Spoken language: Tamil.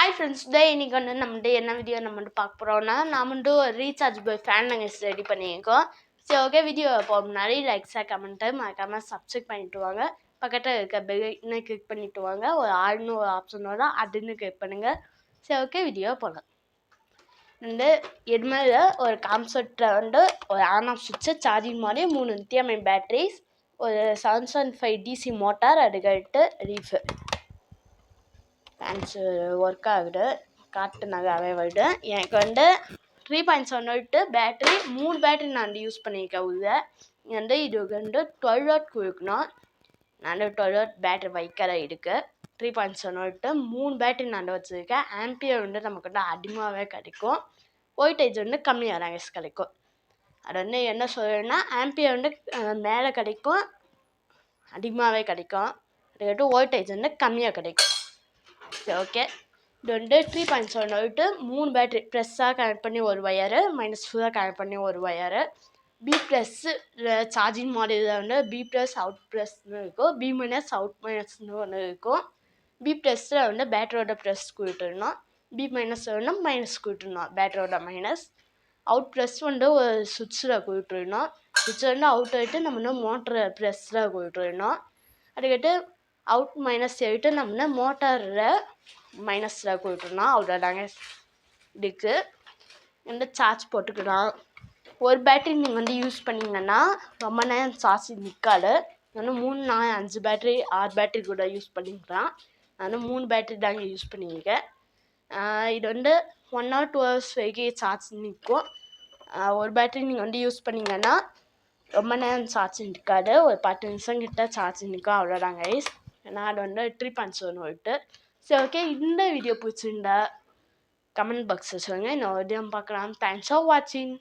ஹாய் ஃப்ரெண்ட்ஸ், இன்னைக்கு நம்ம என்ன வீடியோ நம்ம பார்க்க போகிறோம்னா, நான் ஒரு ரீசார்ஜபிள் ஃபேன் நாங்கள் ரெடி பண்ணியிருக்கோம். சரி, ஓகே. வீடியோ போக முன்னாடி லைக்ஸாக கமெண்ட்டு மறக்காமல் சப்ஸ்கிரைப் பண்ணிட்டு வாங்க. பக்கத்தில் இருக்க பெல்லைக்கனை கிளிக் பண்ணிட்டு வாங்க. ஒரு ஆள்னு ஒரு ஆப்ஷன் வரும், அதுன்னு கிளிக் பண்ணுங்கள். சரி, ஓகே. வீடியோ போகலாம். எதுமாதிரி ஒரு கான்செப்டில் ஒரு ஆன் ஆஃப் சுவிட்சு, சார்ஜிங் மாதிரி 3 லித்தியம் பேட்டரிஸ், ஒரு 775 டிசி மோட்டார், அதுக்கடுத்து ரீஃபு ஃபேன்ஸு ஒர்க் ஆகுது, காற்று நல்லாவே வருது. எனக்கு 3.7 பேட்டரி, 3 பேட்டரி நான் யூஸ் பண்ணியிருக்கேன் உள்ள. இது 12 வாட் கொடுக்கணும். நான் 12 வாட் பேட்டரி வைக்கிற இருக்குது. 3.7 3 பேட்டரி நான் வச்சுருக்கேன். ஆம்பியர் நமக்கு அதிகமாகவே கிடைக்கும். வோல்டேஜ் கம்மியாக தான் கிடைக்கும். அது என்ன சொல்கிறேன்னா, ஆம்பியர் மேலே கிடைக்கும், அதிகமாகவே கிடைக்கும். அதுக்கடுத்து வோல்டேஜ் கம்மியாக கிடைக்கும். சரி, ஓகே. இது 3.7 3 பேட்டரி ப்ளஸ்ஸாக கனெக்ட் பண்ணி ஒரு ஒயரு, மைனஸ் ஃபுல்லாக கனெக்ட் பண்ணி ஒரு ஒயரு. பி ப்ளஸ்ஸு சார்ஜிங் மாடலில் பி ப்ளஸ் அவுட் ப்ளஸ்னு இருக்கும், பி மைனஸ் அவுட் மைனஸ்னு ஒன்று இருக்கும். பி ப்ளஸ்ஸில் பேட்டரியோட ப்ளஸ் கொடுத்துடணும், பி மைனஸ் மைனஸ் கொடுத்துடணும், பேட்டரியோட மைனஸ். அவுட் ப்ளஸ் ஒரு சுவிட்சில் கொடுத்துடணும், சுவிட்ச் அவுட் ஆகிட்டு நம்ம மோட்டரை ப்ளஸில் கொடுத்துடணும். அதுக்கிட்ட அவுட் மைனஸ் எடுத்து நம்ம மோட்டாரில் மைனஸில் கொடுத்துடணும். அவ்வளோதாங்க இதுக்கு. சார்ஜ் போட்டுக்கலாம். ஒரு பேட்டரி நீங்கள் யூஸ் பண்ணிங்கன்னா ரொம்ப நேரம் சார்ஜ் நிற்காது. 3 4 5 பேட்டரி 6 பேட்டரி கூட யூஸ் பண்ணிக்கலாம். நான் 3 பேட்டரி தாங்க யூஸ் பண்ணியிருக்கேன். இது 1 hour 2 hours வரைக்கும் சார்ஜ் நிற்கும். ஒரு பேட்டரி நீங்கள் யூஸ் பண்ணிங்கன்னா ரொம்ப நேரம் சார்ஜ் நிற்காது, ஒரு 10 நிமிஷம் கிட்ட சார்ஜ் நிற்கும். அவ்வளோதாங்க கைஸ். நான் அது 3.7 சரி, ஓகே. இந்த வீடியோ பிடிச்சிருந்தா கமெண்ட் பாக்ஸில் சொல்லுங்கள். இன்னொரு வீடியோ பார்க்கலாம். தேங்க்ஸ் ஃபார் வாட்சிங்.